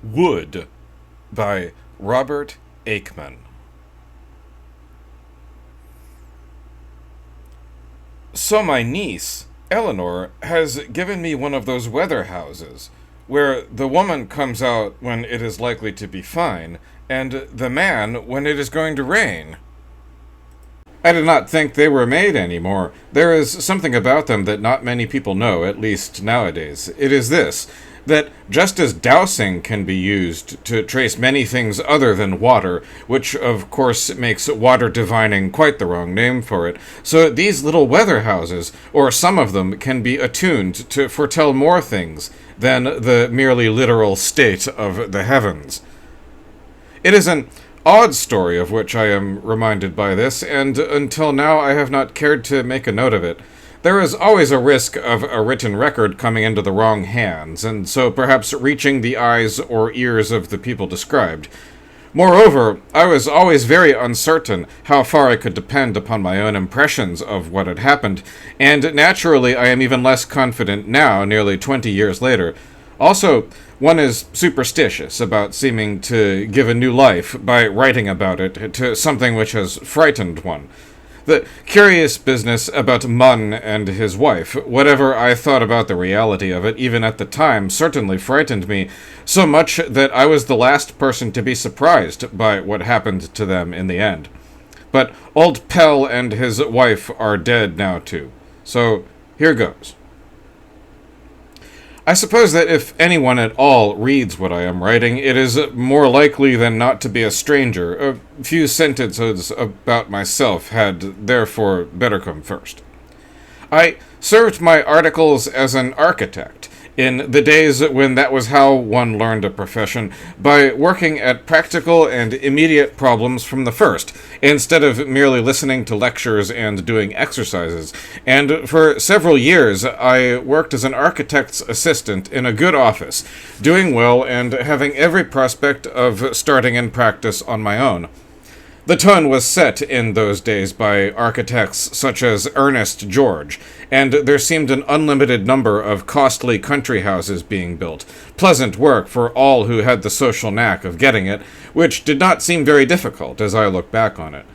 Wood by Robert Aickman. So my niece, Eleanor, has given me one of those weather houses, where the woman comes out when it is likely to be fine, and the man when it is going to rain. I did not think they were made anymore. There is something about them that not many people know, at least nowadays. It is this, that just as dowsing can be used to trace many things other than water, which of course makes water divining quite the wrong name for it, so these little weather houses, or some of them, can be attuned to foretell more things than the merely literal state of the heavens. It is an odd story of which I am reminded by this, and until now I have not cared to make a note of it. There is always a risk of a written record coming into the wrong hands, and so perhaps reaching the eyes or ears of the people described. Moreover, I was always very uncertain how far I could depend upon my own impressions of what had happened, and naturally I am even less confident now, nearly 20 years later. Also, one is superstitious about seeming to give a new life by writing about it to something which has frightened one. The curious business about Munn and his wife, whatever I thought about the reality of it, even at the time, certainly frightened me, so much that I was the last person to be surprised by what happened to them in the end. But old Pell and his wife are dead now too, so here goes. I suppose that if anyone at all reads what I am writing, it is more likely than not to be a stranger. A few sentences about myself had therefore better come first. I served my articles as an architect, in the days when that was how one learned a profession, by working at practical and immediate problems from the first, instead of merely listening to lectures and doing exercises. And for several years I worked as an architect's assistant in a good office, doing well and having every prospect of starting in practice on my own. The tone was set in those days by architects such as Ernest George, and there seemed an unlimited number of costly country houses being built, pleasant work for all who had the social knack of getting it, which did not seem very difficult as I look back on it.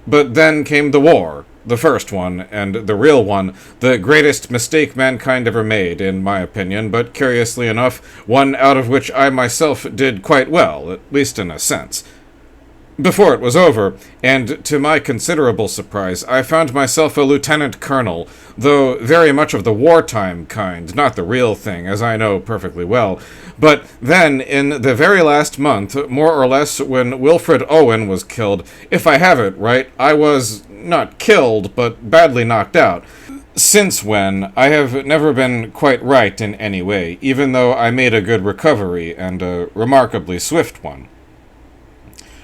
But then came the war, the first one, and the real one, the greatest mistake mankind ever made, in my opinion, but curiously enough, one out of which I myself did quite well, at least in a sense. Before it was over, and to my considerable surprise, I found myself a lieutenant colonel, though very much of the wartime kind, not the real thing, as I know perfectly well. But then, in the very last month, more or less when Wilfred Owen was killed, if I have it right, I was not killed, but badly knocked out. Since when, I have never been quite right in any way, even though I made a good recovery, and a remarkably swift one.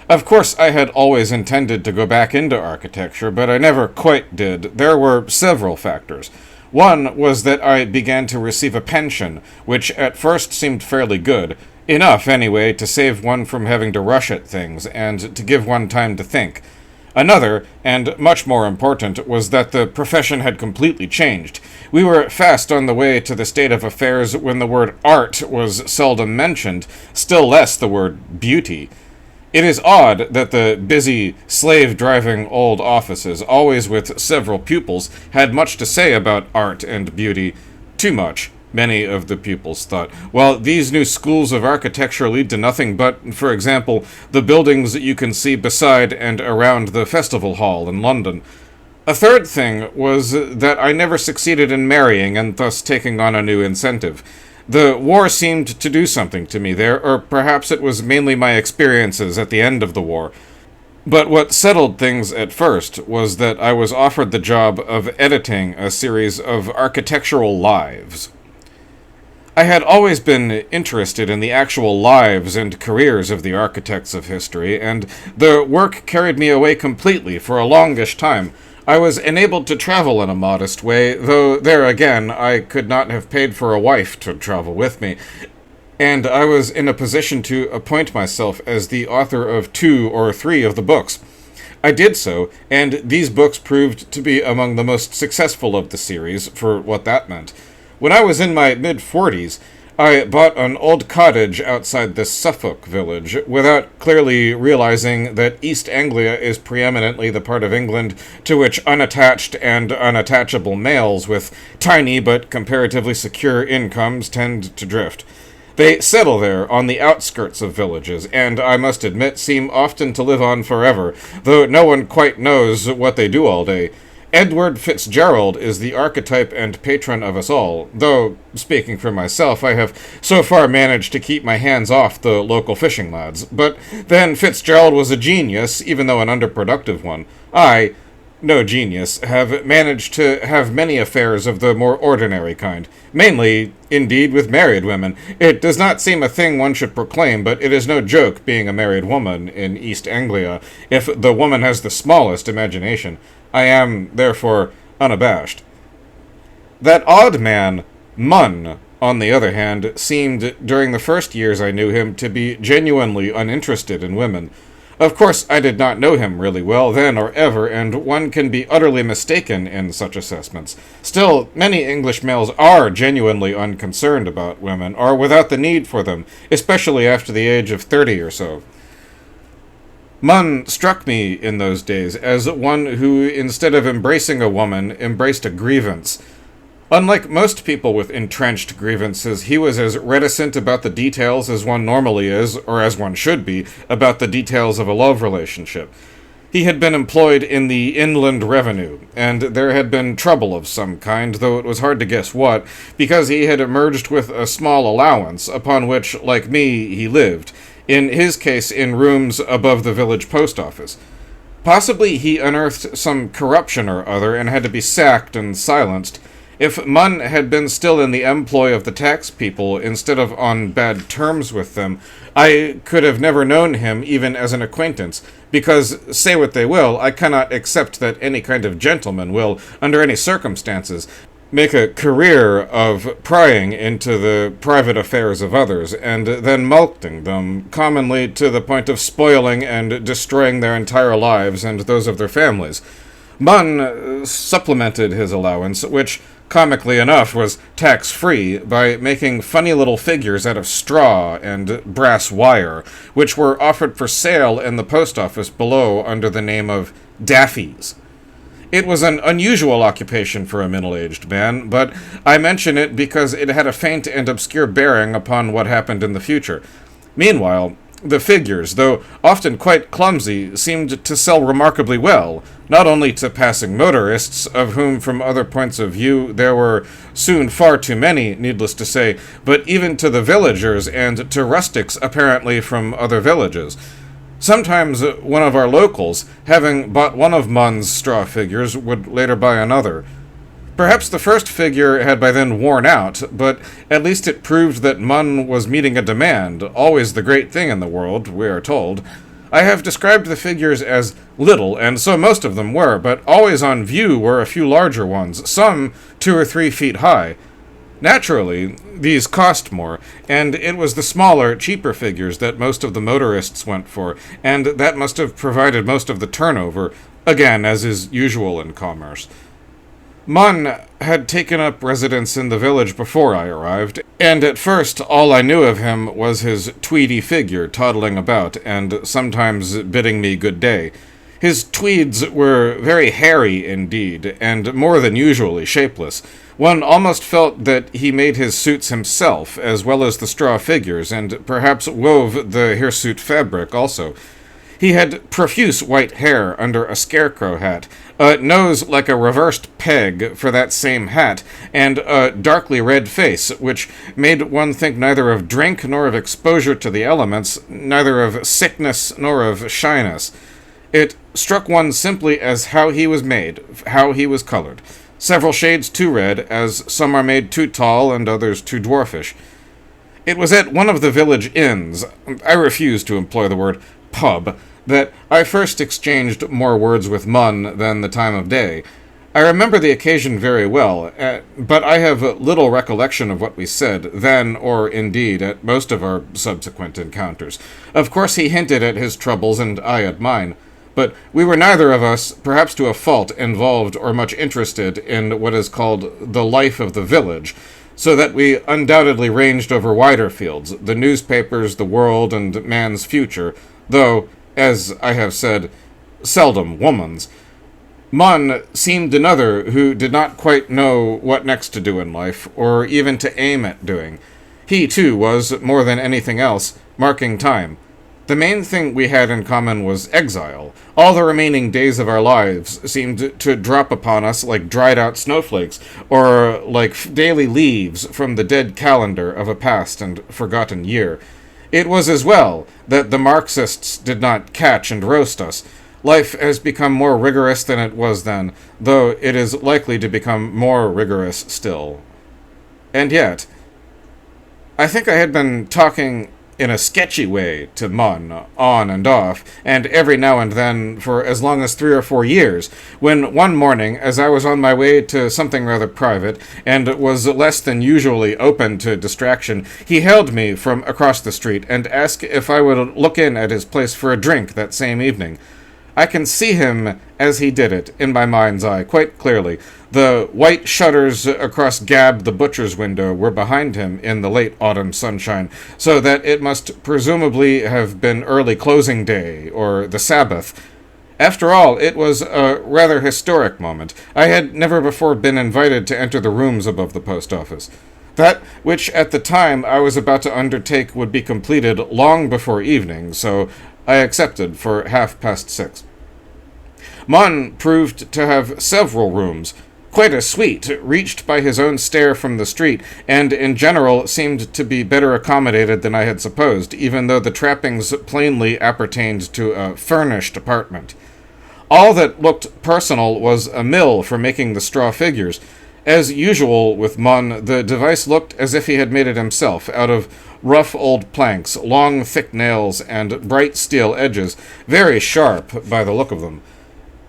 Of course, I had always intended to go back into architecture, but I never quite did. There were several factors. One was that I began to receive a pension, which at first seemed fairly good, enough anyway to save one from having to rush at things, and to give one time to think. Another, and much more important, was that the profession had completely changed. We were fast on the way to the state of affairs when the word art was seldom mentioned, still less the word beauty. It is odd that the busy, slave-driving old offices, always with several pupils, had much to say about art and beauty. Too much, many of the pupils thought, while these new schools of architecture lead to nothing but, for example, the buildings that you can see beside and around the festival hall in London. A third thing was that I never succeeded in marrying and thus taking on a new incentive. The war seemed to do something to me there, or perhaps it was mainly my experiences at the end of the war. But what settled things at first was that I was offered the job of editing a series of architectural lives. I had always been interested in the actual lives and careers of the architects of history, and the work carried me away completely for a longish time. I was enabled to travel in a modest way, though there again I could not have paid for a wife to travel with me, and I was in a position to appoint myself as the author of 2 or 3 of the books. I did so, and these books proved to be among the most successful of the series, for what that meant. When I was in my mid-40s, I bought an old cottage outside this Suffolk village, without clearly realizing that East Anglia is preeminently the part of England to which unattached and unattachable males with tiny but comparatively secure incomes tend to drift. They settle there on the outskirts of villages, and I must admit seem often to live on forever, though no one quite knows what they do all day. Edward Fitzgerald is the archetype and patron of us all, though, speaking for myself, I have so far managed to keep my hands off the local fishing lads. But then Fitzgerald was a genius, even though an underproductive one. I, no genius, have managed to have many affairs of the more ordinary kind, mainly, indeed, with married women. It does not seem a thing one should proclaim, but it is no joke being a married woman in East Anglia, if the woman has the smallest imagination. I am, therefore, unabashed. That odd man, Munn, on the other hand, seemed, during the first years I knew him, to be genuinely uninterested in women. Of course, I did not know him really well then or ever, and one can be utterly mistaken in such assessments. Still, many English males are genuinely unconcerned about women, or without the need for them, especially after the age of 30 or so. Munn struck me in those days as one who, instead of embracing a woman, embraced a grievance. Unlike most people with entrenched grievances, he was as reticent about the details as one normally is, or as one should be, about the details of a love relationship. He had been employed in the inland revenue, and there had been trouble of some kind, though it was hard to guess what, because he had emerged with a small allowance, upon which, like me, he lived, in his case in rooms above the village post office. Possibly he unearthed some corruption or other, and had to be sacked and silenced. If Munn had been still in the employ of the tax people, instead of on bad terms with them, I could have never known him even as an acquaintance, because, say what they will, I cannot accept that any kind of gentleman will, under any circumstances, make a career of prying into the private affairs of others, and then mulcting them, commonly to the point of spoiling and destroying their entire lives and those of their families. Munn supplemented his allowance, which, comically enough, was tax-free, by making funny little figures out of straw and brass wire, which were offered for sale in the post office below under the name of Daffies. It was an unusual occupation for a middle-aged man, but I mention it because it had a faint and obscure bearing upon what happened in the future. Meanwhile, the figures, though often quite clumsy, seemed to sell remarkably well, not only to passing motorists, of whom from other points of view there were soon far too many, needless to say, but even to the villagers and to rustics apparently from other villages. Sometimes one of our locals, having bought one of Munn's straw figures, would later buy another. Perhaps the first figure had by then worn out, but at least it proved that Munn was meeting a demand, always the great thing in the world, we are told. I have described the figures as little, and so most of them were, but always on view were a few larger ones, some 2 or 3 feet high. Naturally, these cost more, and it was the smaller, cheaper figures that most of the motorists went for, and that must have provided most of the turnover, again, as is usual in commerce. Munn had taken up residence in the village before I arrived, and at first all I knew of him was his tweedy figure toddling about, and sometimes bidding me good day. His tweeds were very hairy indeed, and more than usually shapeless. One almost felt that he made his suits himself, as well as the straw figures, and perhaps wove the hirsute fabric also. He had profuse white hair under a scarecrow hat, a nose like a reversed peg for that same hat, and a darkly red face, which made one think neither of drink nor of exposure to the elements, neither of sickness nor of shyness. It struck one simply as how he was made, how he was colored. Several shades too red, as some are made too tall and others too dwarfish. It was at one of the village inns, I refuse to employ the word pub, that I first exchanged more words with Munn than the time of day. I remember the occasion very well, but I have little recollection of what we said, then, or indeed at most of our subsequent encounters. Of course he hinted at his troubles, and I at mine. But we were neither of us, perhaps to a fault, involved or much interested in what is called the life of the village, so that we undoubtedly ranged over wider fields, the newspapers, the world, and man's future, though, as I have said, seldom woman's. Munn seemed another who did not quite know what next to do in life, or even to aim at doing. He, too, was, more than anything else, marking time. The main thing we had in common was exile. All the remaining days of our lives seemed to drop upon us like dried-out snowflakes, or like daily leaves from the dead calendar of a past and forgotten year. It was as well that the Marxists did not catch and roast us. Life has become more rigorous than it was then, though it is likely to become more rigorous still. And yet, I think I had been talking in a sketchy way to Munn, on and off, and every now and then for as long as 3 or 4 years, when one morning, as I was on my way to something rather private, and was less than usually open to distraction, he hailed me from across the street and asked if I would look in at his place for a drink that same evening. I can see him as he did it, in my mind's eye, quite clearly. The white shutters across Gab the butcher's window were behind him in the late autumn sunshine, so that it must presumably have been early closing day, or the Sabbath. After all, it was a rather historic moment. I had never before been invited to enter the rooms above the post office. That which at the time I was about to undertake would be completed long before evening, so I accepted for 6:30. Munn proved to have several rooms, quite a suite, reached by his own stair from the street, and in general seemed to be better accommodated than I had supposed, even though the trappings plainly appertained to a furnished apartment. All that looked personal was a mill for making the straw figures. As usual with Munn, the device looked as if he had made it himself, out of rough old planks, long thick nails, and bright steel edges, very sharp by the look of them.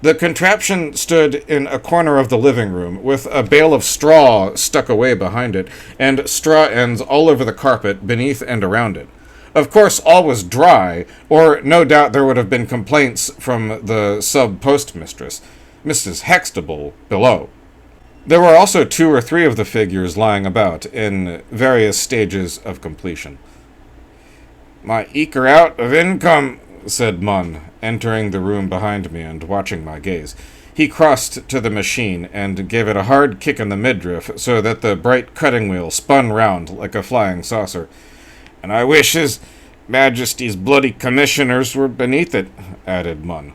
The contraption stood in a corner of the living room, with a bale of straw stuck away behind it, and straw ends all over the carpet beneath and around it. Of course, all was dry, or no doubt there would have been complaints from the sub-postmistress, Mrs. Hextable, below. There were also 2 or 3 of the figures lying about, in various stages of completion. "My eker out of income," said Munn, entering the room behind me and watching my gaze. He crossed to the machine and gave it a hard kick in the midriff so that the bright cutting wheel spun round like a flying saucer. "And I wish his Majesty's bloody commissioners were beneath it," added Munn.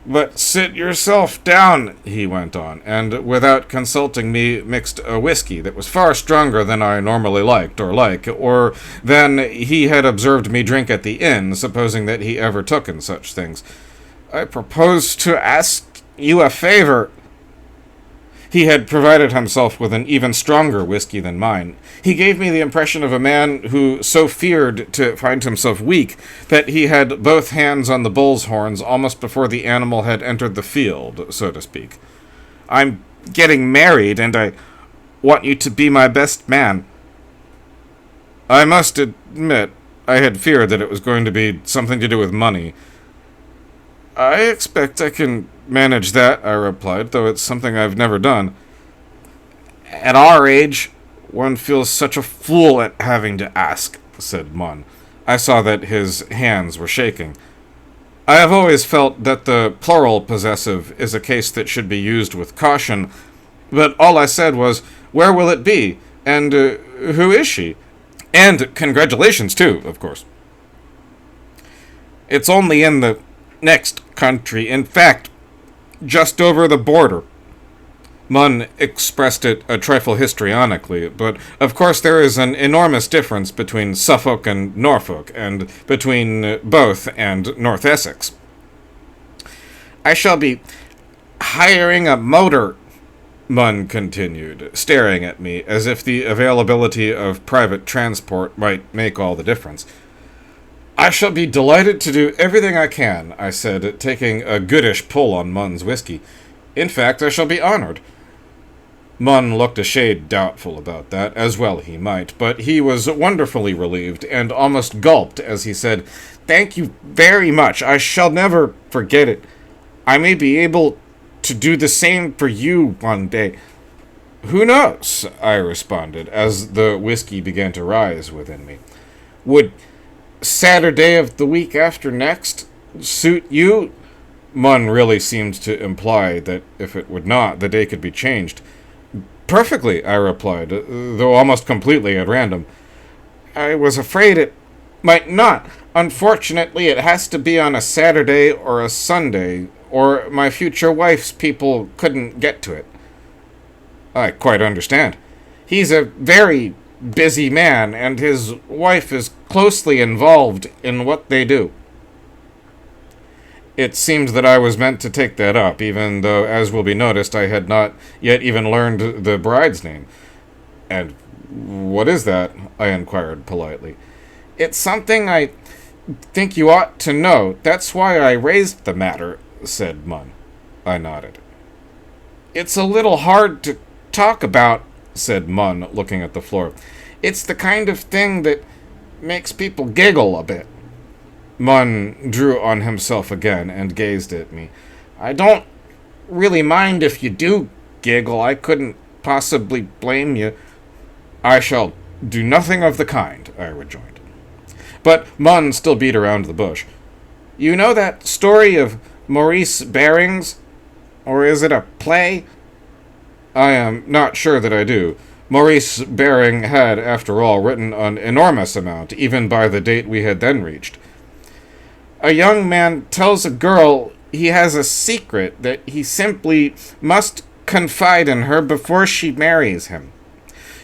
"But sit yourself down," he went on, and without consulting me mixed a whiskey that was far stronger than I normally liked or like, or than he had observed me drink at the inn, supposing that he ever took in such things. "I propose to ask you a favor." He had provided himself with an even stronger whiskey than mine. He gave me the impression of a man who so feared to find himself weak that he had both hands on the bull's horns almost before the animal had entered the field, so to speak. "I'm getting married, and I want you to be my best man." I must admit, I had feared that it was going to be something to do with money. "I expect I can manage that," I replied, "though it's something I've never done." "At our age, one feels such a fool at having to ask," said Munn. I saw that his hands were shaking. I have always felt that the plural possessive is a case that should be used with caution, but all I said was, "Where will it be? And who is she? And congratulations, too, of course." "It's only in the next country. In fact, just over the border." Munn expressed it a trifle histrionically, but of course there is an enormous difference between Suffolk and Norfolk, and between both and North Essex. "I shall be hiring a motor," Munn continued, staring at me as if the availability of private transport might make all the difference. "I shall be delighted to do everything I can," I said, taking a goodish pull on Munn's whiskey. "In fact, I shall be honored." Munn looked a shade doubtful about that, as well he might, but he was wonderfully relieved, and almost gulped as he said, "Thank you very much. I shall never forget it. I may be able to do the same for you one day." Who knows? I responded, as the whiskey began to rise within me. Would Saturday of the week after next suit you? Munn really seemed to imply that if it would not, the day could be changed. Perfectly, I replied, though almost completely at random. I was afraid it might not. Unfortunately, it has to be on a Saturday or a Sunday, or my future wife's people couldn't get to it. I quite understand. He's a very busy man, and his wife is closely involved in what they do. It seemed that I was meant to take that up, even though, as will be noticed, I had not yet even learned the bride's name. And what is that? I inquired politely. It's something I think you ought to know. That's why I raised the matter, said Munn. I nodded. It's a little hard to talk about, said Munn, looking at the floor. It's the kind of thing that makes people giggle a bit. Munn drew on himself again and gazed at me. I don't really mind if you do giggle. I couldn't possibly blame you. I shall do nothing of the kind, I rejoined. But Munn still beat around the bush. You know that story of Maurice Baring's? Or is it a play? I am not sure that I do. Maurice Baring had, after all, written an enormous amount, even by the date we had then reached. A young man tells a girl he has a secret that he simply must confide in her before she marries him.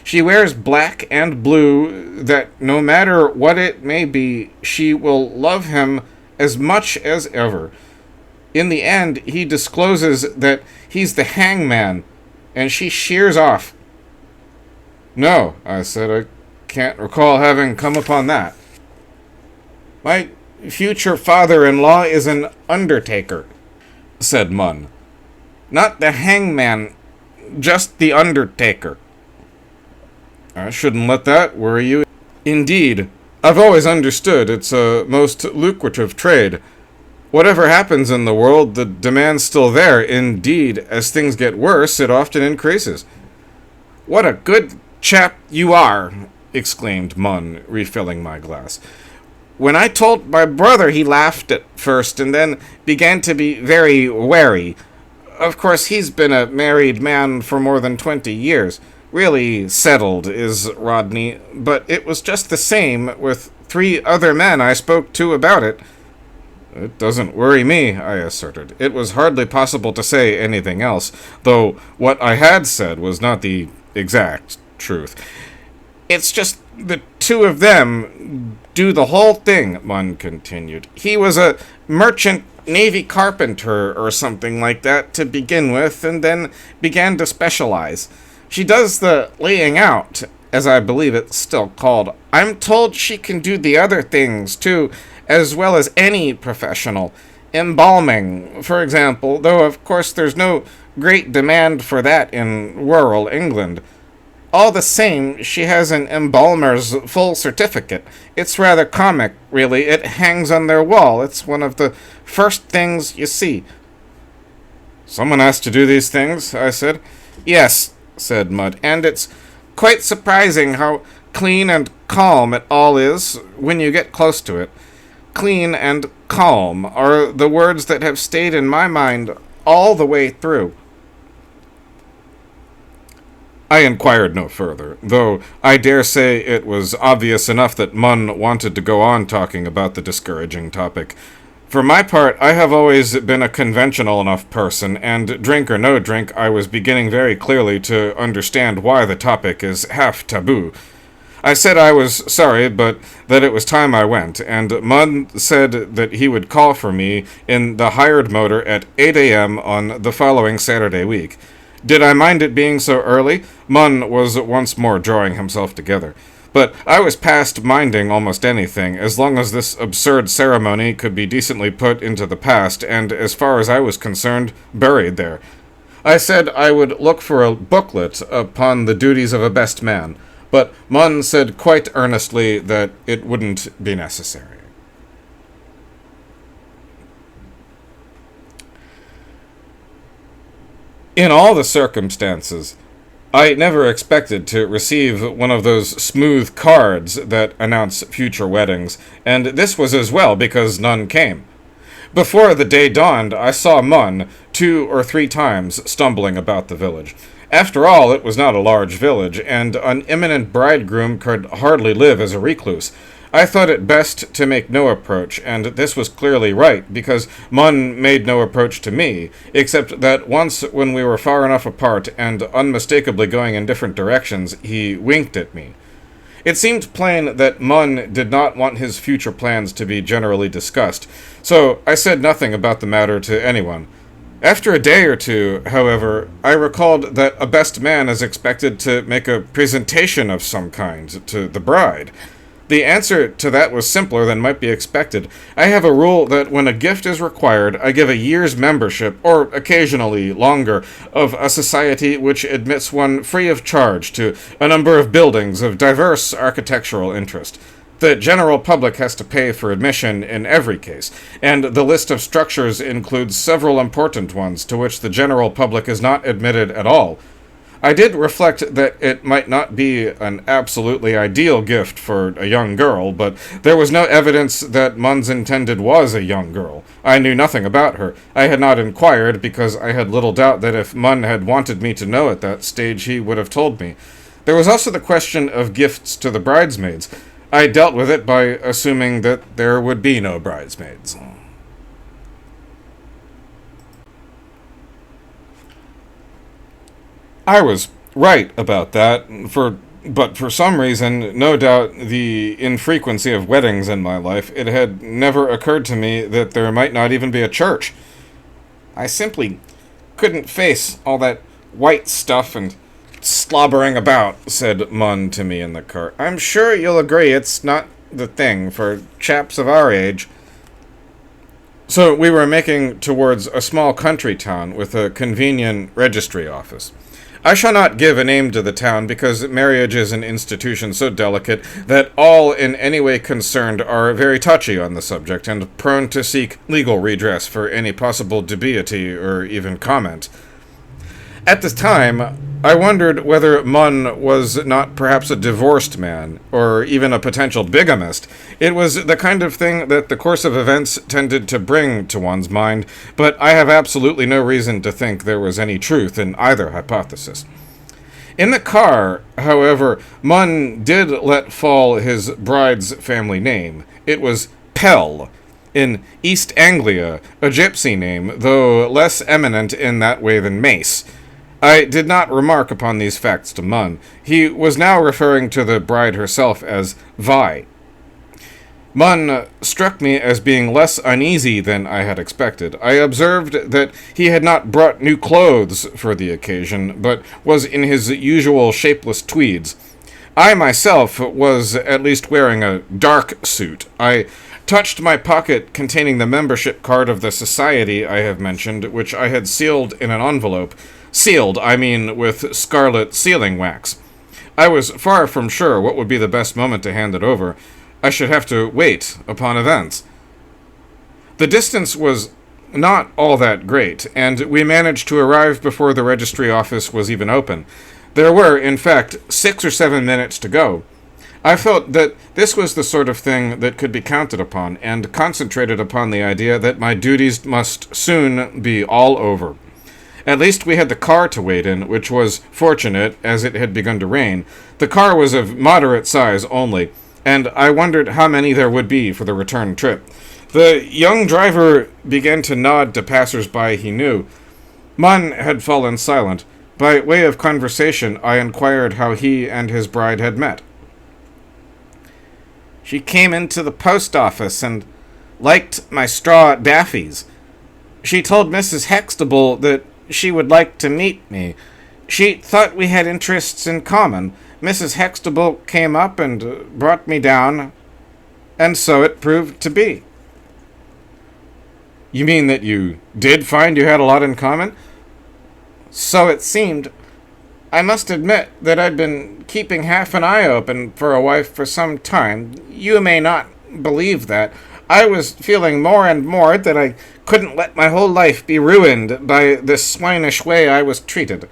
She wears black and blue, that no matter what it may be, she will love him as much as ever. In the end, he discloses that he's the hangman, and she sheers off. No, I said, I can't recall having come upon that. My future father-in-law is an undertaker, said Munn. Not the hangman, just the undertaker. I shouldn't let that worry you. Indeed, I've always understood it's a most lucrative trade. Whatever happens in the world, the demand's still there. Indeed, as things get worse, it often increases. What a good chap you are, exclaimed Munn, refilling my glass. When I told my brother, he laughed at first and then began to be very wary. Of course, he's been a married man for more than 20 years. Really settled is Rodney, but it was just the same with 3 other men I spoke to about it. It doesn't worry me, I asserted. It was hardly possible to say anything else, though what I had said was not the exact truth. It's just the 2 of them do the whole thing, Munn continued. He was a merchant navy carpenter or something like that to begin with, and then began to specialize. She does the laying out, as I believe it's still called. I'm told she can do the other things, too, as well as any professional. Embalming, for example, though of course there's no great demand for that in rural England. All the same, she has an embalmer's full certificate. It's rather comic, really. It hangs on their wall. It's one of the first things you see. Someone has to do these things, I said. Yes, said Mudd, and it's quite surprising how clean and calm it all is when you get close to it. Clean and calm are the words that have stayed in my mind all the way through. I inquired no further, though I dare say it was obvious enough that Munn wanted to go on talking about the discouraging topic. For my part, I have always been a conventional enough person, and drink or no drink, I was beginning very clearly to understand why the topic is half taboo. I said I was sorry, but that it was time I went, and Munn said that he would call for me in the hired motor at 8 a.m. on the following Saturday week. Did I mind it being so early? Munn was once more drawing himself together. But I was past minding almost anything, as long as this absurd ceremony could be decently put into the past, and, as far as I was concerned, buried there. I said I would look for a booklet upon the duties of a best man, but Munn said quite earnestly that it wouldn't be necessary. In all the circumstances, I never expected to receive one of those smooth cards that announce future weddings, and this was as well because none came. Before the day dawned, I saw Mun 2 or 3 times stumbling about the village. After all, it was not a large village, and an imminent bridegroom could hardly live as a recluse. I thought it best to make no approach, and this was clearly right, because Mun made no approach to me, except that once when we were far enough apart and unmistakably going in different directions, he winked at me. It seemed plain that Mun did not want his future plans to be generally discussed, so I said nothing about the matter to anyone. After a day or two, however, I recalled that a best man is expected to make a presentation of some kind to the bride. The answer to that was simpler than might be expected. I have a rule that when a gift is required, I give a year's membership, or occasionally longer, of a society which admits one free of charge to a number of buildings of diverse architectural interest. The general public has to pay for admission in every case, and the list of structures includes several important ones to which the general public is not admitted at all. I did reflect that it might not be an absolutely ideal gift for a young girl, but there was no evidence that Mun's intended was a young girl. I knew nothing about her. I had not inquired, because I had little doubt that if Mun had wanted me to know at that stage, he would have told me. There was also the question of gifts to the bridesmaids. I dealt with it by assuming that there would be no bridesmaids. I was right about that, but for some reason, no doubt the infrequency of weddings in my life, it had never occurred to me that there might not even be a church. I simply couldn't face all that white stuff and slobbering about, said Mun to me in the car. I'm sure you'll agree it's not the thing for chaps of our age. So we were making towards a small country town with a convenient registry office. I shall not give a name to the town, because marriage is an institution so delicate that all in any way concerned are very touchy on the subject and prone to seek legal redress for any possible dubiety or even comment. At the time, I wondered whether Mun was not perhaps a divorced man, or even a potential bigamist. It was the kind of thing that the course of events tended to bring to one's mind, but I have absolutely no reason to think there was any truth in either hypothesis. In the car, however, Mun did let fall his bride's family name. It was Pell, in East Anglia, a gypsy name, though less eminent in that way than Mace. I did not remark upon these facts to Mun. He was now referring to the bride herself as Vi. Mun struck me as being less uneasy than I had expected. I observed that he had not brought new clothes for the occasion, but was in his usual shapeless tweeds. I myself was at least wearing a dark suit. I touched my pocket containing the membership card of the society I have mentioned, which I had sealed in an envelope. Sealed, I mean, with scarlet sealing wax. I was far from sure what would be the best moment to hand it over. I should have to wait upon events. The distance was not all that great, and we managed to arrive before the registry office was even open. There were, in fact, 6 or 7 minutes to go. I felt that this was the sort of thing that could be counted upon, and concentrated upon the idea that my duties must soon be all over. At least we had the car to wait in, which was fortunate, as it had begun to rain. The car was of moderate size only, and I wondered how many there would be for the return trip. The young driver began to nod to passers-by he knew. Mun had fallen silent. By way of conversation, I inquired how he and his bride had met. She came into the post office and liked my straw daffies. She told Mrs. Hextable that she would like to meet me. She thought we had interests in common. Mrs. Hextable came up and brought me down, and so it proved to be. You mean that you did find you had a lot in common? So it seemed. I must admit that I'd been keeping half an eye open for a wife for some time. You may not believe that. I was feeling more and more that I couldn't let my whole life be ruined by this swinish way I was treated.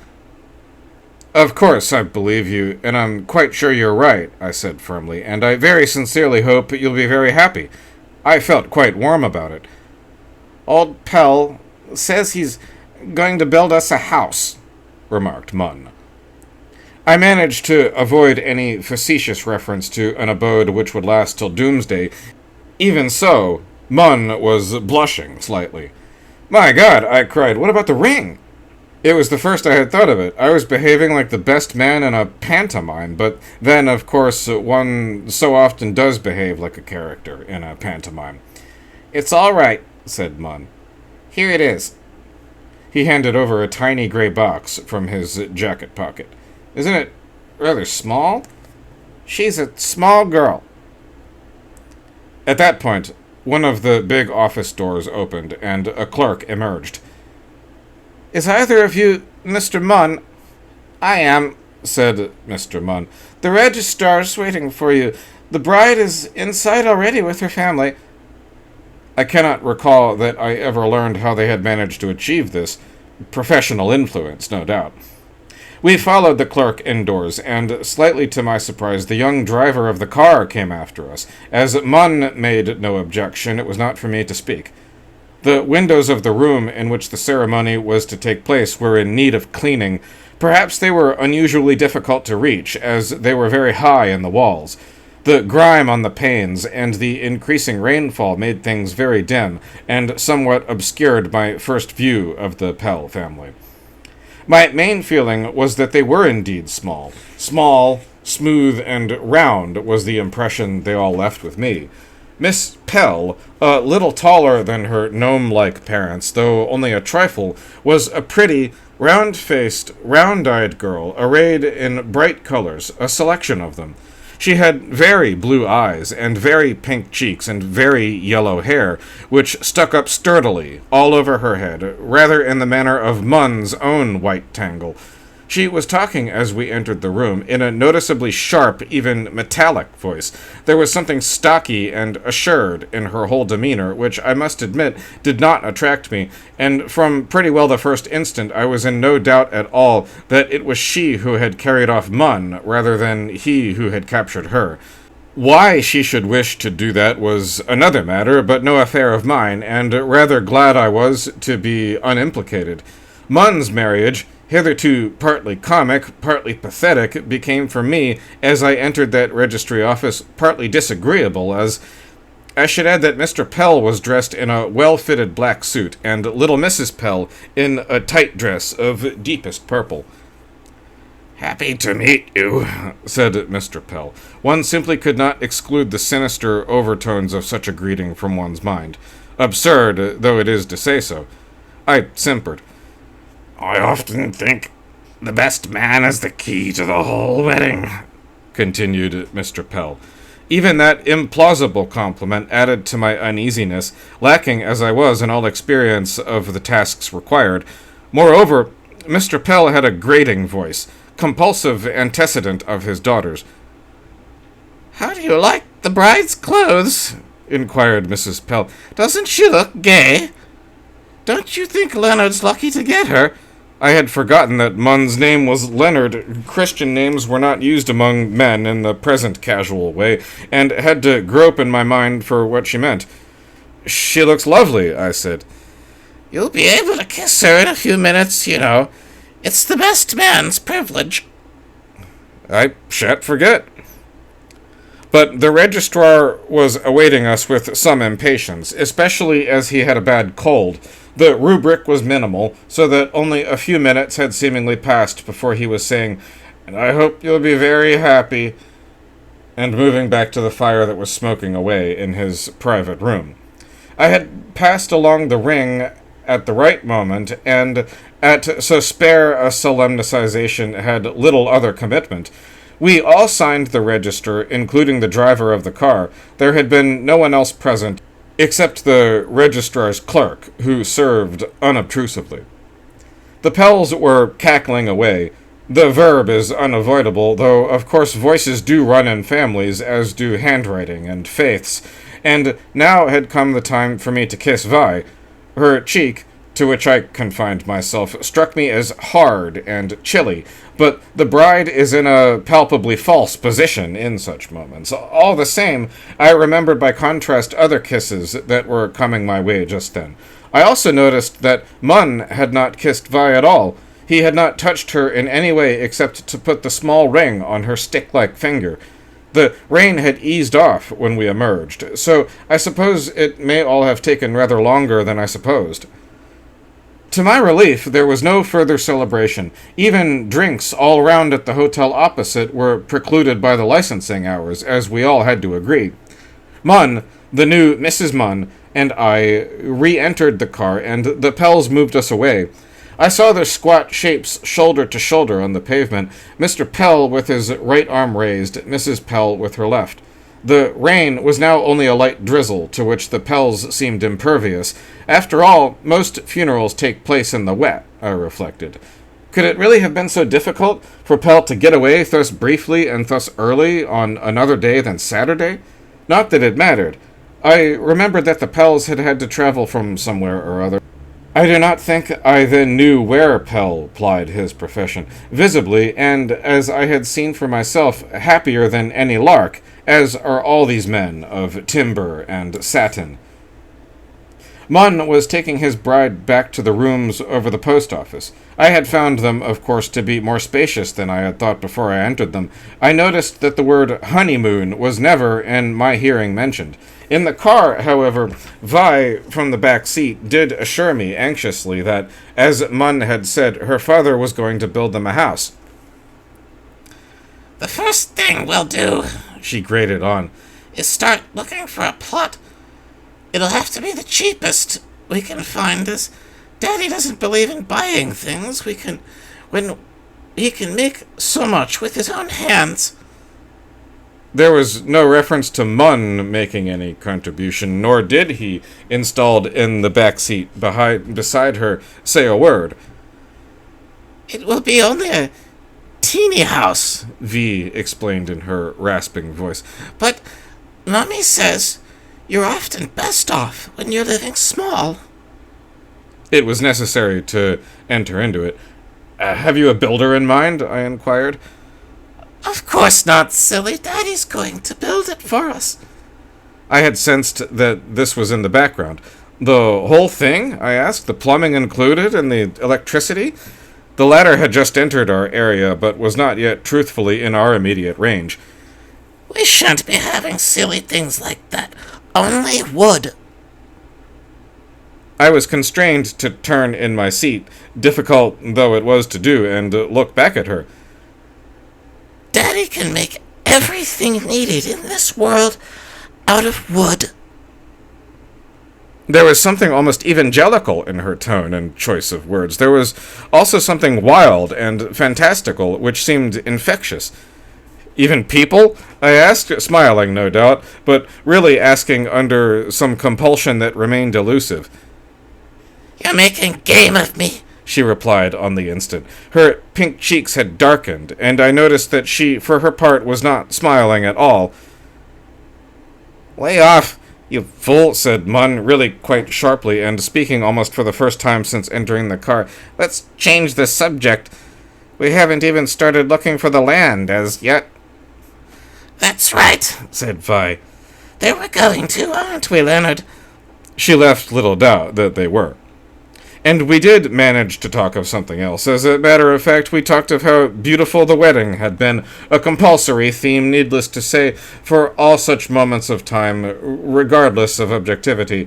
Of course I believe you, and I'm quite sure you're right, I said firmly, and I very sincerely hope you'll be very happy. I felt quite warm about it. Old Pell says he's going to build us a house, remarked Munn. I managed to avoid any facetious reference to an abode which would last till doomsday. Even so, Munn was blushing slightly. My God, I cried, what about the ring? It was the first I had thought of it. I was behaving like the best man in a pantomime, but then, of course, one so often does behave like a character in a pantomime. It's all right, said Munn. Here it is. He handed over a tiny gray box from his jacket pocket. Isn't it rather small? She's a small girl. At that point, one of the big office doors opened, and a clerk emerged. Is either of you Mr. Munn? I am, said Mr. Munn. The registrar's waiting for you. The bride is inside already with her family. I cannot recall that I ever learned how they had managed to achieve this. Professional influence, no doubt. We followed the clerk indoors, and, slightly to my surprise, the young driver of the car came after us. As Munn made no objection, it was not for me to speak. The windows of the room in which the ceremony was to take place were in need of cleaning. Perhaps they were unusually difficult to reach, as they were very high in the walls. The grime on the panes and the increasing rainfall made things very dim, and somewhat obscured my first view of the Pell family. My main feeling was that they were indeed small. Small, smooth, and round was the impression they all left with me. Miss Pell, a little taller than her gnome-like parents, though only a trifle, was a pretty, round-faced, round-eyed girl, arrayed in bright colors, a selection of them. She had very blue eyes, and very pink cheeks, and very yellow hair, which stuck up sturdily all over her head, rather in the manner of Munn's own white tangle. She was talking as we entered the room, in a noticeably sharp, even metallic voice. There was something stocky and assured in her whole demeanor, which I must admit did not attract me, and from pretty well the first instant I was in no doubt at all that it was she who had carried off Munn, rather than he who had captured her. Why she should wish to do that was another matter, but no affair of mine, and rather glad I was to be unimplicated. Munn's marriage, hitherto partly comic, partly pathetic, became for me, as I entered that registry office, partly disagreeable, as I should add that Mr. Pell was dressed in a well-fitted black suit, and little Mrs. Pell in a tight dress of deepest purple. "Happy to meet you," said Mr. Pell. One simply could not exclude the sinister overtones of such a greeting from one's mind. Absurd, though it is to say so. I simpered. "I often think the best man is the key to the whole wedding," continued Mr. Pell. Even that implausible compliment added to my uneasiness, lacking as I was in all experience of the tasks required. Moreover, Mr. Pell had a grating voice, compulsive antecedent of his daughter's. "How do you like the bride's clothes?" inquired Mrs. Pell. "Doesn't she look gay? Don't you think Leonard's lucky to get her?" I had forgotten that Munn's name was Leonard. Christian names were not used among men in the present casual way, and had to grope in my mind for what she meant. "She looks lovely," I said. "You'll be able to kiss her in a few minutes, you know. It's the best man's privilege." "I shan't forget." But the registrar was awaiting us with some impatience, especially as he had a bad cold. The rubric was minimal, so that only a few minutes had seemingly passed before he was saying, "And I hope you'll be very happy," and moving back to the fire that was smoking away in his private room. I had passed along the ring at the right moment, and at so spare a solemnization had little other commitment. We all signed the register, including the driver of the car. There had been no one else present, except the registrar's clerk, who served unobtrusively. The Pells were cackling away. The verb is unavoidable, though of course voices do run in families, as do handwriting and faiths, and now had come the time for me to kiss Vi. Her cheek, to which I confined myself, struck me as hard and chilly, but the bride is in a palpably false position in such moments. All the same, I remembered by contrast other kisses that were coming my way just then. I also noticed that Munn had not kissed Vi at all. He had not touched her in any way except to put the small ring on her stick-like finger. The rain had eased off when we emerged, so I suppose it may all have taken rather longer than I supposed. To my relief, there was no further celebration. Even drinks all round at the hotel opposite were precluded by the licensing hours, as we all had to agree. Munn, the new Mrs. Munn, and I re-entered the car, and the Pells moved us away. I saw their squat shapes shoulder to shoulder on the pavement, Mr. Pell with his right arm raised, Mrs. Pell with her left. The rain was now only a light drizzle, to which the Pells seemed impervious. After all, most funerals take place in the wet, I reflected. Could it really have been so difficult for Pell to get away thus briefly and thus early on another day than Saturday? Not that it mattered. I remembered that the Pells had had to travel from somewhere or other. I do not think I then knew where Pell plied his profession, visibly, and, as I had seen for myself, happier than any lark, as are all these men of timber and satin. Munn was taking his bride back to the rooms over the post office. I had found them, of course, to be more spacious than I had thought before I entered them. I noticed that the word honeymoon was never, in my hearing, mentioned. In the car, however, Vi, from the back seat, did assure me anxiously that, as Munn had said, her father was going to build them a house. "The first thing we'll do," she grated on, "is start looking for a plot. It'll have to be the cheapest we can find, as Daddy doesn't believe in buying things when he can make so much with his own hands." There was no reference to Munn making any contribution, nor did he, installed in the back seat beside her, say a word. "It will be only a teeny house," V explained in her rasping voice. "But Mummy says you're often best off when you're living small." It was necessary to enter into it. Have you a builder in mind?" I inquired. "Of course not, silly. Daddy's going to build it for us." I had sensed that this was in the background. "The whole thing?" I asked. "The plumbing included and the electricity?" The latter had just entered our area, but was not yet truthfully in our immediate range. "We shan't be having silly things like that. Only wood." I was constrained to turn in my seat, difficult though it was to do, and look back at her. "Daddy can make everything needed in this world out of wood." There was something almost evangelical in her tone and choice of words. There was also something wild and fantastical, which seemed infectious. "Even people?" I asked, smiling no doubt, but really asking under some compulsion that remained elusive. "You're making game of me," she replied on the instant. Her pink cheeks had darkened, and I noticed that she, for her part, was not smiling at all. "Lay off, you fool," said Munn, really quite sharply, and speaking almost for the first time since entering the car. "Let's change the subject. We haven't even started looking for the land as yet." "That's right," said Vi. "They were going to, aren't we, Leonard?" She left little doubt that they were. And we did manage to talk of something else. As a matter of fact, we talked of how beautiful the wedding had been, a compulsory theme, needless to say, for all such moments of time, regardless of objectivity.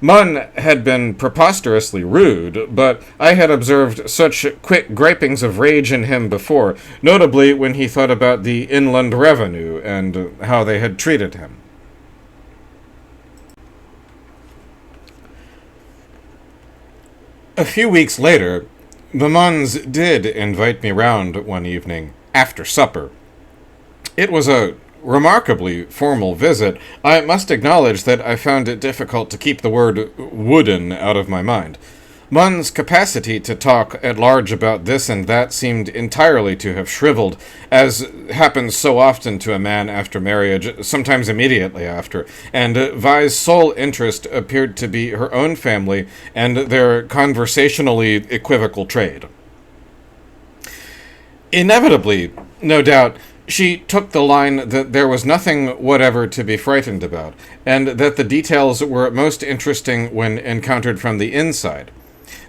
Munn had been preposterously rude, but I had observed such quick gripings of rage in him before, notably when he thought about the inland revenue and how they had treated him. A few weeks later, the Munns did invite me round one evening, after supper. It was a remarkably formal visit. I must acknowledge that I found it difficult to keep the word wooden out of my mind. Munn's capacity to talk at large about this and that seemed entirely to have shriveled, as happens so often to a man after marriage, sometimes immediately after, and Vi's sole interest appeared to be her own family and their conversationally equivocal trade. Inevitably, no doubt, she took the line that there was nothing whatever to be frightened about, and that the details were most interesting when encountered from the inside.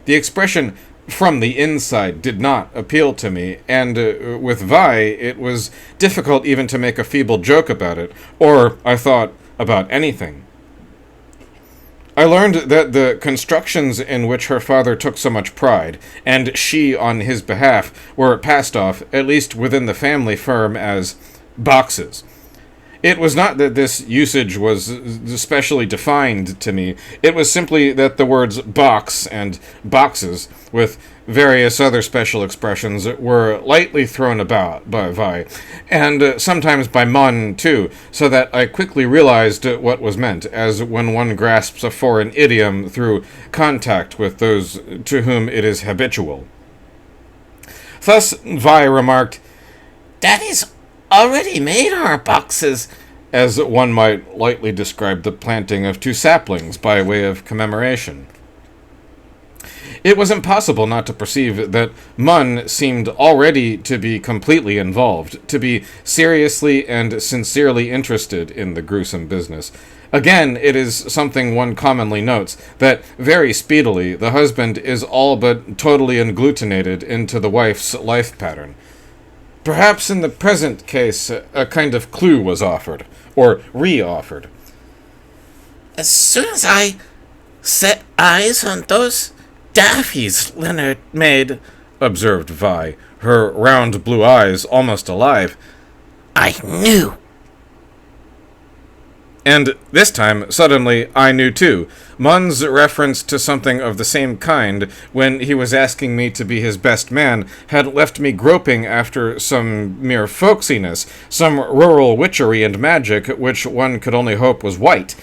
The expression "from the inside" did not appeal to me, and with Vi, it was difficult even to make a feeble joke about it, or, I thought, about anything. I learned that the constructions in which her father took so much pride, and she on his behalf, were passed off, at least within the family firm, as boxes. It was not that this usage was specially defined to me. It was simply that the words box and boxes, with various other special expressions, were lightly thrown about by Vi, and sometimes by Munn, too, so that I quickly realized what was meant, as when one grasps a foreign idiom through contact with those to whom it is habitual. Thus Vi remarked, "Daddy's already made our boxes," as one might lightly describe the planting of 2 saplings by way of commemoration. It was impossible not to perceive that Munn seemed already to be completely involved, to be seriously and sincerely interested in the gruesome business. Again, it is something one commonly notes, that very speedily the husband is all but totally agglutinated into the wife's life pattern. Perhaps in the present case, a kind of clue was offered, or re-offered. "As soon as I set eyes on those daffies Leonard made," observed Vi, her round blue eyes almost alive, "I knew." And this time, suddenly, I knew too. Munn's reference to something of the same kind, when he was asking me to be his best man, had left me groping after some mere folksiness, some rural witchery and magic which one could only hope was white.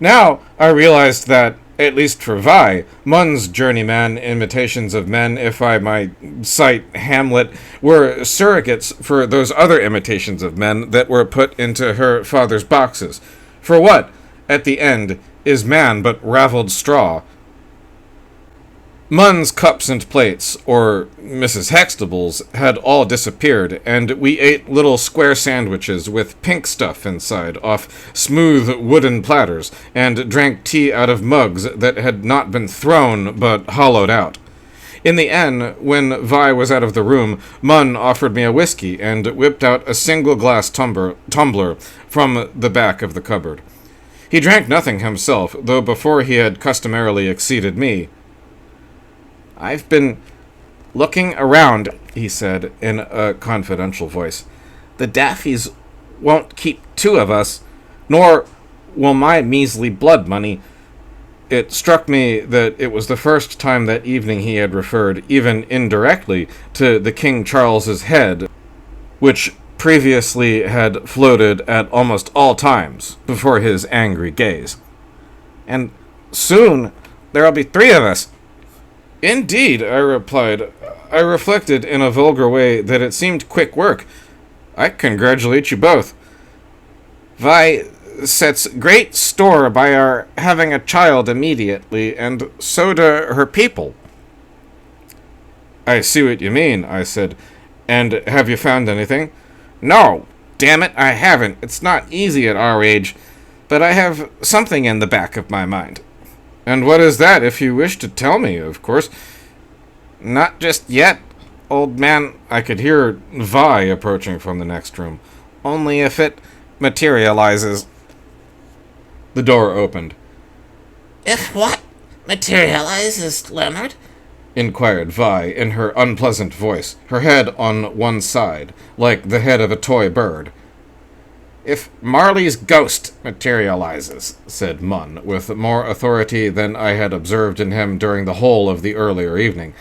Now I realized that, at least for Vi, Munn's journeyman imitations of men, if I might cite Hamlet, were surrogates for those other imitations of men that were put into her father's boxes. For what, at the end, is man but raveled straw? Munn's cups and plates, or Mrs. Hextable's, had all disappeared, and we ate little square sandwiches with pink stuff inside off smooth wooden platters, and drank tea out of mugs that had not been thrown but hollowed out. In the end, when Vi was out of the room, Munn offered me a whiskey and whipped out a single-glass tumbler from the back of the cupboard. He drank nothing himself, though before he had customarily exceeded me. "I've been looking around," he said, in a confidential voice. "The Daffies won't keep 2 of us, nor will my measly blood money." It struck me that it was the first time that evening he had referred, even indirectly, to the King Charles's head, which previously had floated at almost all times before his angry gaze. "And soon there'll be 3 of us." "Indeed," I replied. I reflected in a vulgar way that it seemed quick work. "I congratulate you both." "Vi sets great store by our having a child immediately, and so do her people." "I see what you mean," I said. "And have you found anything?" "No, damn it, I haven't. It's not easy at our age, but I have something in the back of my mind." "And what is that, if you wish to tell me, of course?" "Not just yet, old man." I could hear Vi approaching from the next room. "Only if it materializes." The door opened. "If what materializes, Leonard?" inquired Vi in her unpleasant voice, her head on one side, like the head of a toy bird. "If Marley's ghost materializes," said Munn, with more authority than I had observed in him during the whole of the earlier evening.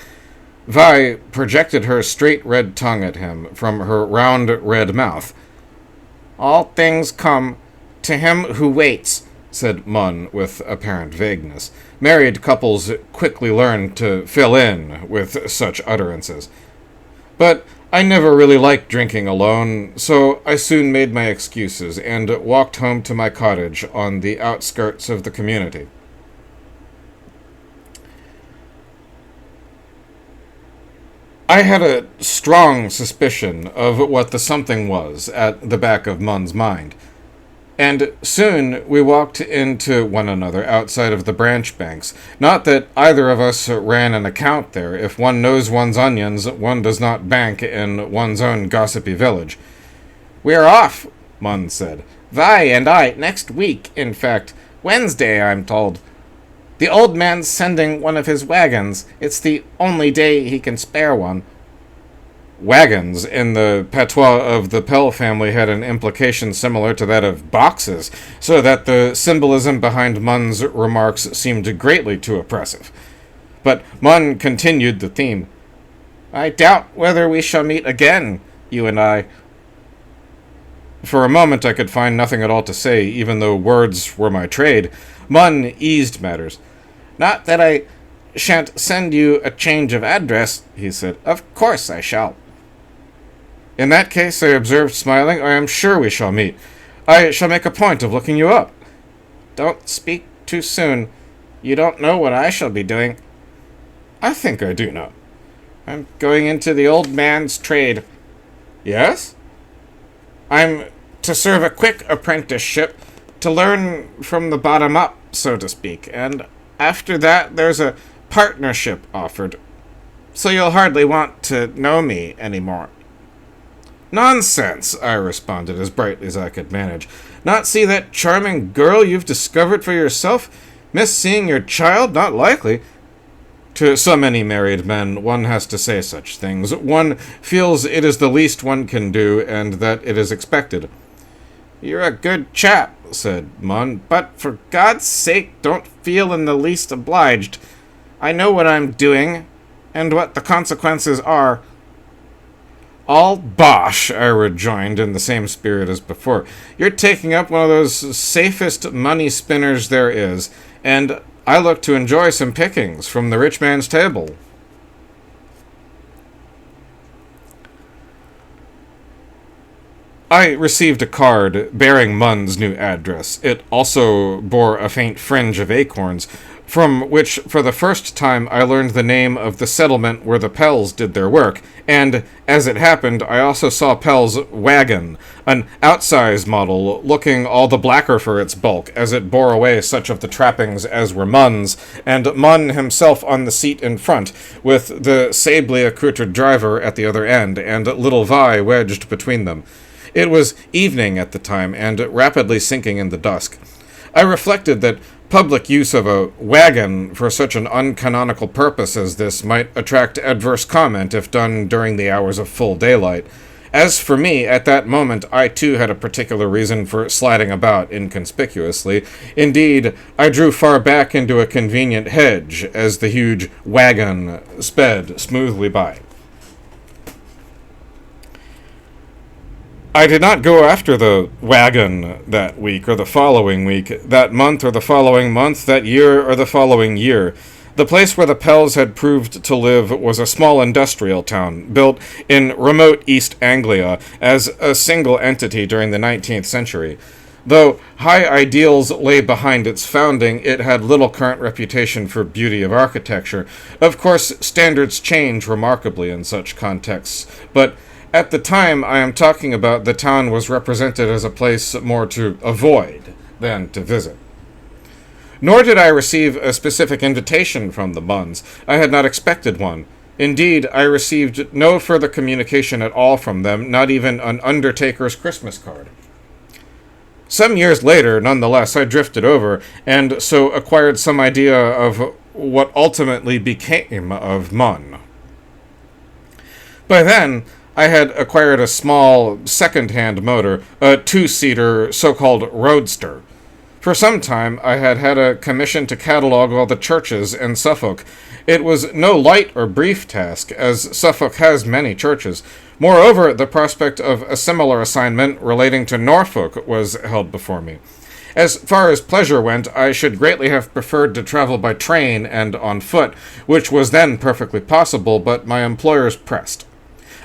Vi projected her straight red tongue at him from her round red mouth. "All things come to him who waits," said Munn with apparent vagueness. Married couples quickly learn to fill in with such utterances. But I never really liked drinking alone, so I soon made my excuses and walked home to my cottage on the outskirts of the community. I had a strong suspicion of what the something was at the back of Munn's mind, and soon we walked into one another outside of the branch banks. Not that either of us ran an account there. If one knows one's onions, one does not bank in one's own gossipy village. "We are off," Munn said. "Vi and I, next week, in fact. Wednesday, I'm told. The old man's sending one of his wagons. It's the only day he can spare one." Wagons, in the patois of the Pell family, had an implication similar to that of boxes, so that the symbolism behind Munn's remarks seemed greatly too oppressive. But Munn continued the theme. "I doubt whether we shall meet again, you and I." For a moment I could find nothing at all to say, even though words were my trade. Munn eased matters. "Not that I shan't send you a change of address," he said. "Of course I shall." "In that case," I observed, smiling, "I am sure we shall meet. I shall make a point of looking you up." "Don't speak too soon. You don't know what I shall be doing." "I think I do know." "I'm going into the old man's trade." "Yes?" "I'm to serve a quick apprenticeship, to learn from the bottom up, so to speak, and after that there's a partnership offered. So you'll hardly want to know me anymore." "Nonsense," I responded as brightly as I could manage. "Not see that charming girl you've discovered for yourself? Miss seeing your child? Not likely." To so many married men, one has to say such things. One feels it is the least one can do, and that it is expected. "You're a good chap," said Munn, "but for God's sake don't feel in the least obliged. I know what I'm doing, and what the consequences are." "All bosh," I rejoined in the same spirit as before. "You're taking up one of those safest money spinners there is, and I look to enjoy some pickings from the rich man's table." I received a card bearing Munn's new address. It also bore a faint fringe of acorns, from which for the first time I learned the name of the settlement where the Pells did their work, and, as it happened, I also saw Pell's wagon, an outsize model, looking all the blacker for its bulk, as it bore away such of the trappings as were Munn's, and Munn himself on the seat in front, with the sably accoutred driver at the other end, and little Vi wedged between them. It was evening at the time, and rapidly sinking in the dusk. I reflected that public use of a wagon for such an uncanonical purpose as this might attract adverse comment if done during the hours of full daylight. As for me, at that moment, I too had a particular reason for sliding about inconspicuously. Indeed, I drew far back into a convenient hedge as the huge wagon sped smoothly by. I did not go after the wagon that week or the following week, that month or the following month, that year or the following year. The place where the Pells had proved to live was a small industrial town, built in remote East Anglia as a single entity during the 19th century. Though high ideals lay behind its founding, it had little current reputation for beauty of architecture. Of course, standards change remarkably in such contexts, but at the time I am talking about, the town was represented as a place more to avoid than to visit. Nor did I receive a specific invitation from the Munns. I had not expected one. Indeed, I received no further communication at all from them, not even an undertaker's Christmas card. Some years later, nonetheless, I drifted over, and so acquired some idea of what ultimately became of Munn. By then, I had acquired a small, second-hand motor, a two-seater, so-called roadster. For some time, I had had a commission to catalog all the churches in Suffolk. It was no light or brief task, as Suffolk has many churches. Moreover, the prospect of a similar assignment relating to Norfolk was held before me. As far as pleasure went, I should greatly have preferred to travel by train and on foot, which was then perfectly possible, but my employers pressed.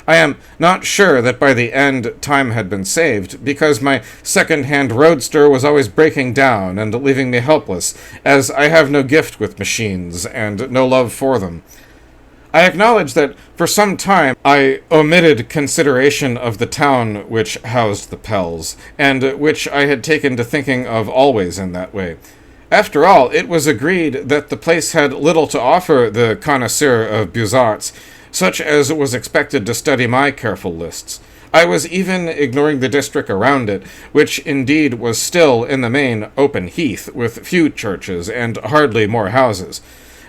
I am not sure that by the end time had been saved, because my second-hand roadster was always breaking down and leaving me helpless, as I have no gift with machines and no love for them. I acknowledge that for some time I omitted consideration of the town which housed the Pells, and which I had taken to thinking of always in that way. After all, it was agreed that the place had little to offer the connoisseur of beaux-arts, such as was expected to study my careful lists. I was even ignoring the district around it, which indeed was still, in the main, open heath, with few churches and hardly more houses.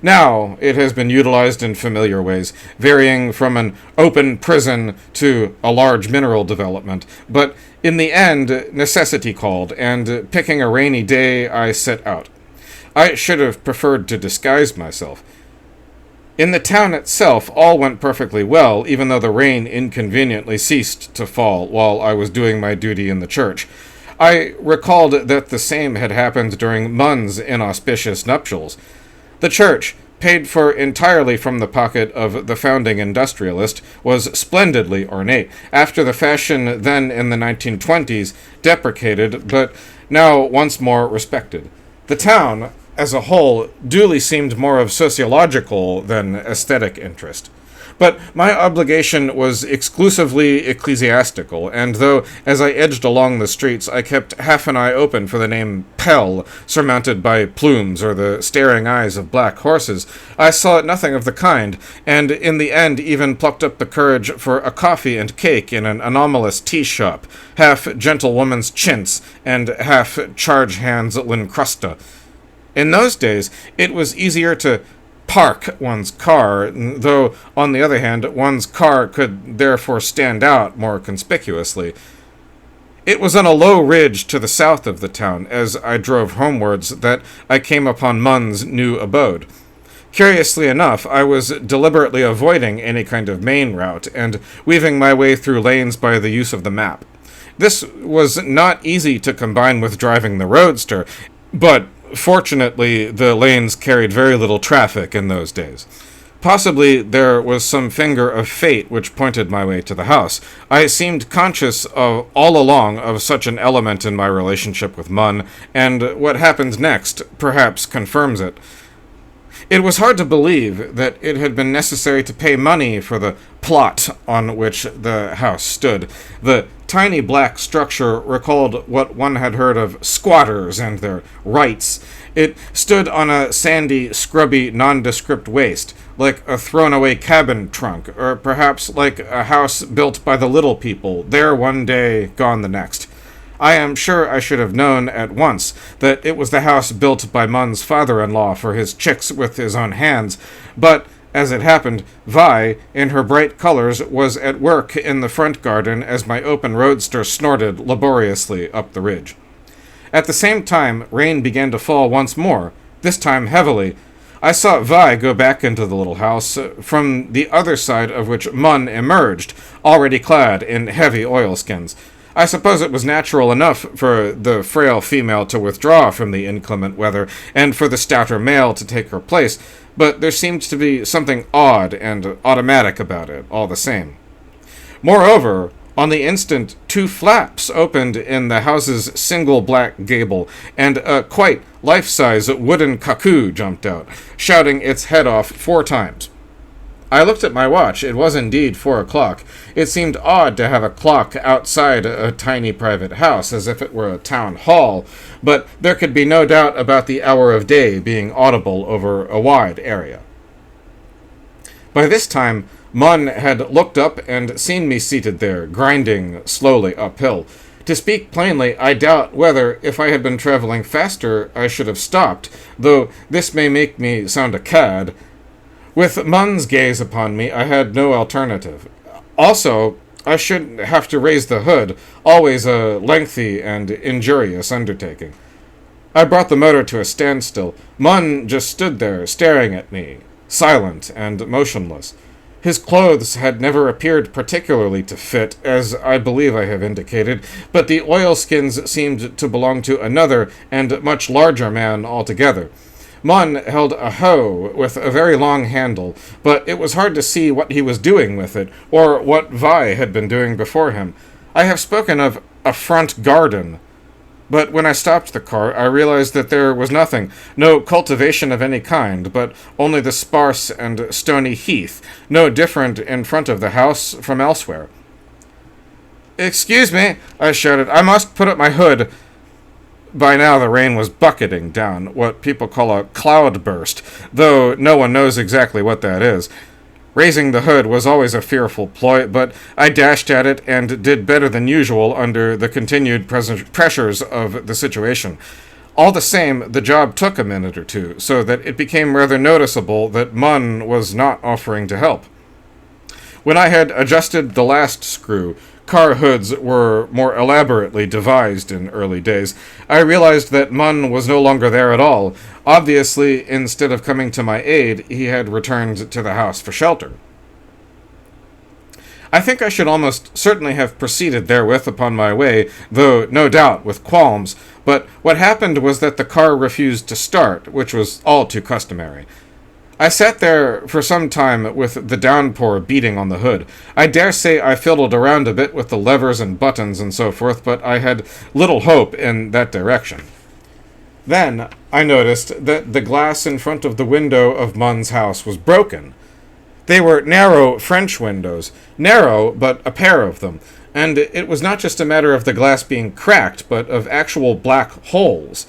Now it has been utilized in familiar ways, varying from an open prison to a large mineral development, but in the end necessity called, and picking a rainy day I set out. I should have preferred to disguise myself. In the town itself, all went perfectly well, even though the rain inconveniently ceased to fall while I was doing my duty in the church. I recalled that the same had happened during Munn's inauspicious nuptials. The church, paid for entirely from the pocket of the founding industrialist, was splendidly ornate, after the fashion then in the 1920s, deprecated, but now once more respected. The town, as a whole, duly seemed more of sociological than aesthetic interest. But my obligation was exclusively ecclesiastical, and though, as I edged along the streets, I kept half an eye open for the name Pell, surmounted by plumes or the staring eyes of black horses, I saw nothing of the kind, and in the end even plucked up the courage for a coffee and cake in an anomalous tea shop, half gentlewoman's chintz, and half charge hand's lincrusta. In those days, it was easier to park one's car, though, on the other hand, one's car could therefore stand out more conspicuously. It was on a low ridge to the south of the town, as I drove homewards, that I came upon Munn's new abode. Curiously enough, I was deliberately avoiding any kind of main route, and weaving my way through lanes by the use of the map. This was not easy to combine with driving the roadster, but fortunately, the lanes carried very little traffic in those days. Possibly there was some finger of fate which pointed my way to the house. I seemed conscious of all along of such an element in my relationship with Munn, and what happens next perhaps confirms it. It was hard to believe that it had been necessary to pay money for the plot on which the house stood. The tiny black structure recalled what one had heard of squatters and their rights. It stood on a sandy, scrubby, nondescript waste, like a thrown-away cabin trunk, or perhaps like a house built by the little people, there one day, gone the next. I am sure I should have known at once that it was the house built by Munn's father-in-law for his chicks with his own hands, but, as it happened, Vi, in her bright colors, was at work in the front garden as my open roadster snorted laboriously up the ridge. At the same time, rain began to fall once more, this time heavily. I saw Vi go back into the little house, from the other side of which Munn emerged, already clad in heavy oilskins. I suppose it was natural enough for the frail female to withdraw from the inclement weather, and for the stouter male to take her place, but there seemed to be something odd and automatic about it, all the same. Moreover, on the instant, two flaps opened in the house's single black gable, and a quite life-size wooden cuckoo jumped out, shouting its head off 4 times. I looked at my watch. It was indeed 4 o'clock. It seemed odd to have a clock outside a tiny private house, as if it were a town hall, but there could be no doubt about the hour of day being audible over a wide area. By this time, Munn had looked up and seen me seated there, grinding slowly uphill. To speak plainly, I doubt whether, if I had been traveling faster, I should have stopped, though this may make me sound a cad. With Munn's gaze upon me, I had no alternative. Also, I should have to raise the hood, always a lengthy and injurious undertaking. I brought the motor to a standstill. Munn just stood there, staring at me, silent and motionless. His clothes had never appeared particularly to fit, as I believe I have indicated, but the oilskins seemed to belong to another and much larger man altogether. Munn held a hoe with a very long handle, but it was hard to see what he was doing with it, or what Vi had been doing before him. I have spoken of a front garden, but when I stopped the car, I realized that there was nothing, no cultivation of any kind, but only the sparse and stony heath, no different in front of the house from elsewhere. "Excuse me," I shouted, "I must put up my hood." By now the rain was bucketing down, what people call a cloudburst, though no one knows exactly what that is. Raising the hood was always a fearful ploy, but I dashed at it and did better than usual under the continued pressures of the situation. All the same, the job took a minute or two, so that it became rather noticeable that Munn was not offering to help. When I had adjusted the last screw, car hoods were more elaborately devised in early days, I realized that Munn was no longer there at all. Obviously, instead of coming to my aid, he had returned to the house for shelter. I think I should almost certainly have proceeded therewith upon my way, though no doubt with qualms, but what happened was that the car refused to start, which was all too customary. I sat there for some time with the downpour beating on the hood. I dare say I fiddled around a bit with the levers and buttons and so forth, but I had little hope in that direction. Then I noticed that the glass in front of the window of Munn's house was broken. They were narrow French windows, narrow, but a pair of them, and it was not just a matter of the glass being cracked, but of actual black holes.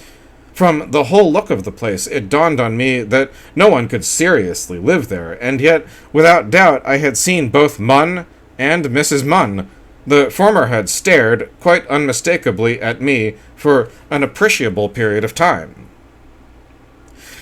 From the whole look of the place, it dawned on me that no one could seriously live there, and yet, without doubt, I had seen both Munn and Mrs. Munn. The former had stared, quite unmistakably, at me for an appreciable period of time.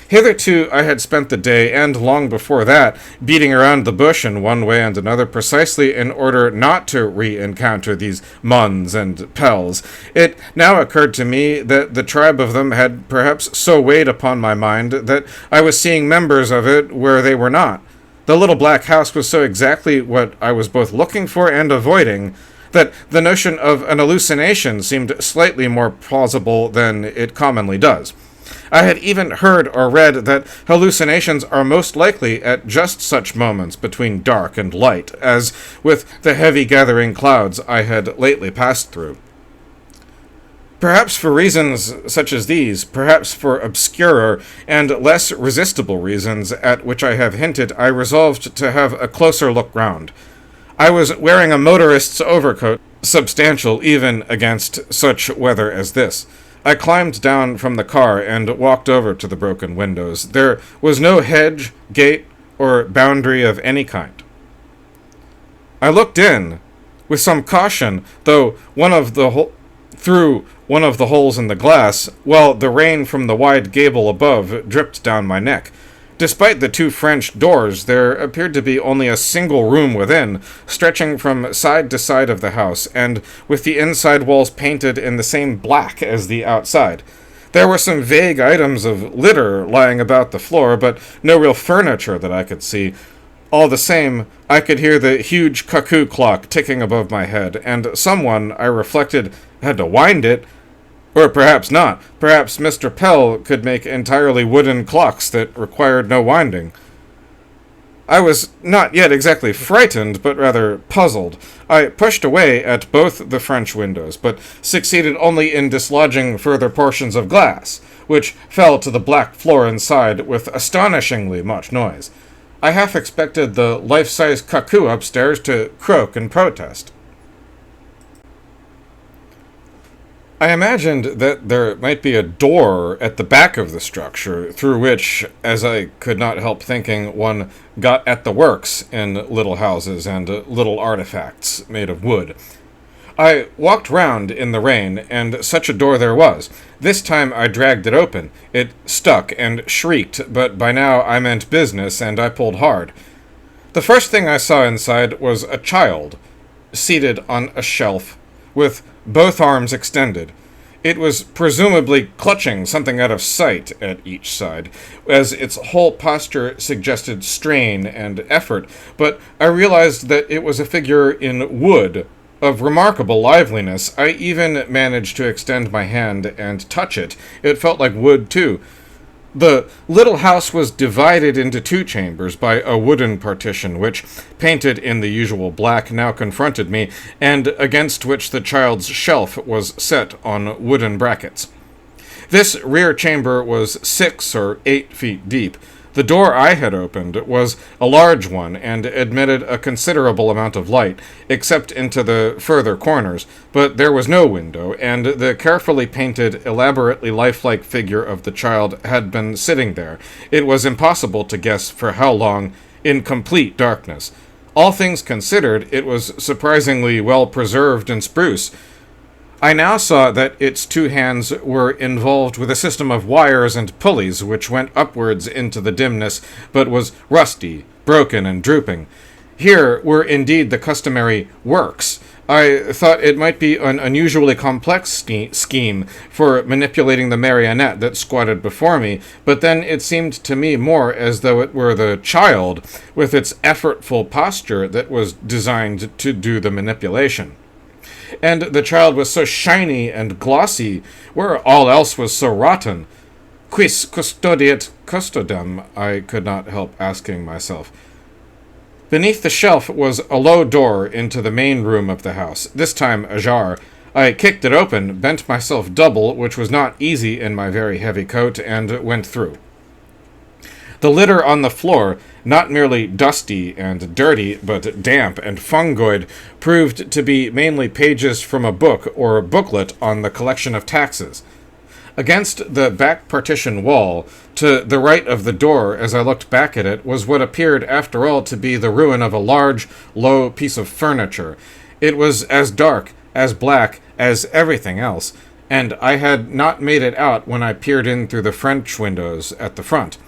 Hitherto I had spent the day, and long before that, beating around the bush in one way and another precisely in order not to re-encounter these Munns and Pells. It now occurred to me that the tribe of them had perhaps so weighed upon my mind that I was seeing members of it where they were not. The little black house was so exactly what I was both looking for and avoiding, that the notion of an hallucination seemed slightly more plausible than it commonly does. I had even heard or read that hallucinations are most likely at just such moments between dark and light, as with the heavy gathering clouds I had lately passed through. Perhaps for reasons such as these, perhaps for obscurer and less resistible reasons at which I have hinted, I resolved to have a closer look round. I was wearing a motorist's overcoat, substantial even against such weather as this. I climbed down from the car and walked over to the broken windows. There was no hedge, gate, or boundary of any kind. I looked in, with some caution, though through one of the holes in the glass, while the rain from the wide gable above dripped down my neck. Despite the two French doors, there appeared to be only a single room within, stretching from side to side of the house, and with the inside walls painted in the same black as the outside. There were some vague items of litter lying about the floor, but no real furniture that I could see. All the same, I could hear the huge cuckoo clock ticking above my head, and someone, I reflected, had to wind it. Or perhaps not. Perhaps Mr. Pell could make entirely wooden clocks that required no winding. I was not yet exactly frightened, but rather puzzled. I pushed away at both the French windows, but succeeded only in dislodging further portions of glass, which fell to the black floor inside with astonishingly much noise. I half expected the life-size cuckoo upstairs to croak and protest. I imagined that there might be a door at the back of the structure through which, as I could not help thinking, one got at the works in little houses and little artifacts made of wood. I walked round in the rain, and such a door there was. This time I dragged it open. It stuck and shrieked, but by now I meant business, and I pulled hard. The first thing I saw inside was a child, seated on a shelf, with both arms extended. It was presumably clutching something out of sight at each side, as its whole posture suggested strain and effort, but I realized that it was a figure in wood, of remarkable liveliness. I even managed to extend my hand and touch it. It felt like wood, too. The little house was divided into two chambers by a wooden partition, which, painted in the usual black, now confronted me, and against which the child's shelf was set on wooden brackets. This rear chamber was 6 or 8 feet deep. The door I had opened was a large one and admitted a considerable amount of light, except into the further corners, but there was no window, and the carefully painted, elaborately lifelike figure of the child had been sitting there. It was impossible to guess for how long, in complete darkness. All things considered, it was surprisingly well preserved and spruce. I now saw that its two hands were involved with a system of wires and pulleys which went upwards into the dimness, but was rusty, broken, and drooping. Here were indeed the customary works. I thought it might be an unusually complex scheme for manipulating the marionette that squatted before me, but then it seemed to me more as though it were the child, with its effortful posture, that was designed to do the manipulation. And the child was so shiny and glossy, where all else was so rotten. Quis custodiet custodem, I could not help asking myself. Beneath the shelf was a low door into the main room of the house, this time ajar. I kicked it open, bent myself double, which was not easy in my very heavy coat, and went through. The litter on the floor, not merely dusty and dirty, but damp and fungoid, proved to be mainly pages from a book or booklet on the collection of taxes. Against the back partition wall, to the right of the door as I looked back at it, was what appeared after all to be the ruin of a large, low piece of furniture. It was as dark, as black, as everything else, and I had not made it out when I peered in through the French windows at the front.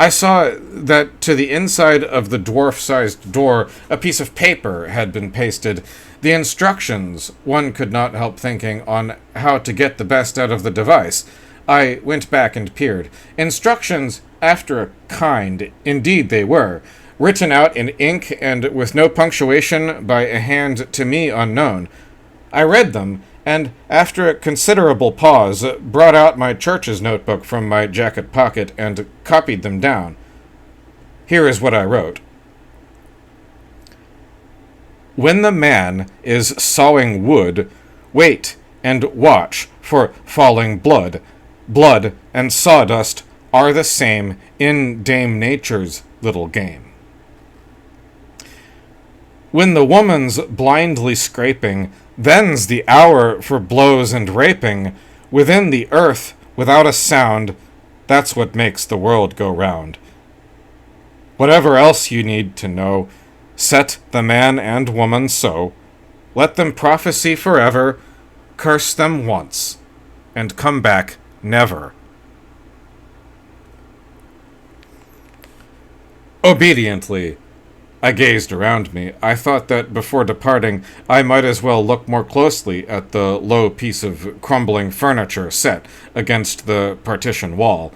I saw that to the inside of the dwarf-sized door a piece of paper had been pasted. The instructions, one could not help thinking, on how to get the best out of the device. I went back and peered. Instructions after a kind, indeed they were, written out in ink and with no punctuation by a hand to me unknown. I read them, and after a considerable pause, brought out my church's notebook from my jacket pocket and copied them down. Here is what I wrote. When the man is sawing wood, wait and watch for falling blood. Blood and sawdust are the same in Dame Nature's little game. When the woman's blindly scraping, then's the hour for blows and raping. Within the earth, without a sound, that's what makes the world go round. Whatever else you need to know, set the man and woman so. Let them prophesy forever, curse them once, and come back never. Obediently, I gazed around me. I thought that before departing, I might as well look more closely at the low piece of crumbling furniture set against the partition wall.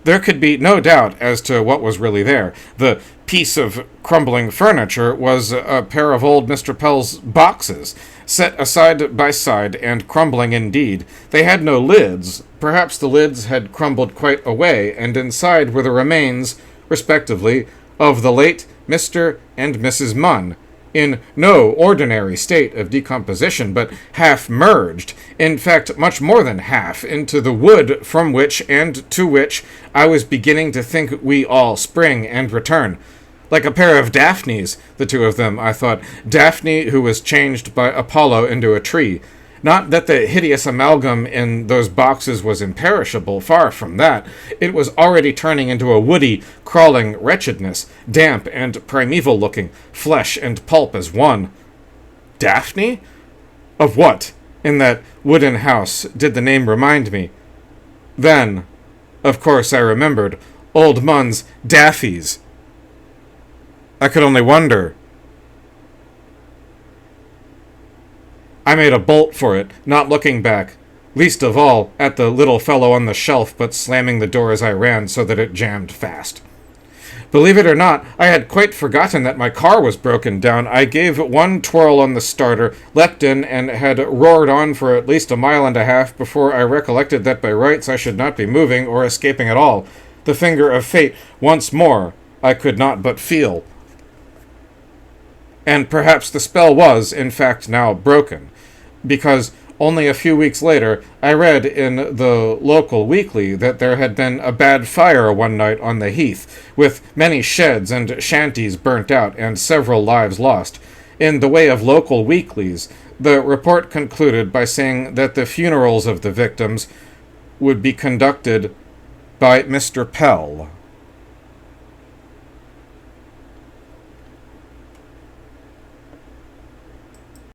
There could be no doubt as to what was really there. The piece of crumbling furniture was a pair of old Mr. Pell's boxes, set side by side and crumbling indeed. They had no lids. Perhaps the lids had crumbled quite away, and inside were the remains, respectively, of the late Mr. and Mrs. Munn, in no ordinary state of decomposition, but half merged, in fact much more than half, into the wood from which and to which I was beginning to think we all spring and return. Like a pair of Daphnes, the two of them, I thought. Daphne who was changed by Apollo into a tree. Not that the hideous amalgam in those boxes was imperishable, far from that. It was already turning into a woody, crawling wretchedness, damp and primeval-looking, flesh and pulp as one. Daphne? Of what, in that wooden house, did the name remind me? Then, of course, I remembered old Munn's Daffies. I could only wonder. I made a bolt for it, not looking back. least of all at the little fellow on the shelf, but slamming the door as I ran so that it jammed fast. Believe it or not, I had quite forgotten that my car was broken down. I gave one twirl on the starter, leapt in, and had roared on for at least a mile and a half before I recollected that by rights I should not be moving or escaping at all. The finger of fate, once more, I could not but feel. And perhaps the spell was, in fact, now broken, because only a few weeks later, I read in the local weekly that there had been a bad fire one night on the heath, with many sheds and shanties burnt out and several lives lost. In the way of local weeklies, the report concluded by saying that the funerals of the victims would be conducted by Mr. Pell.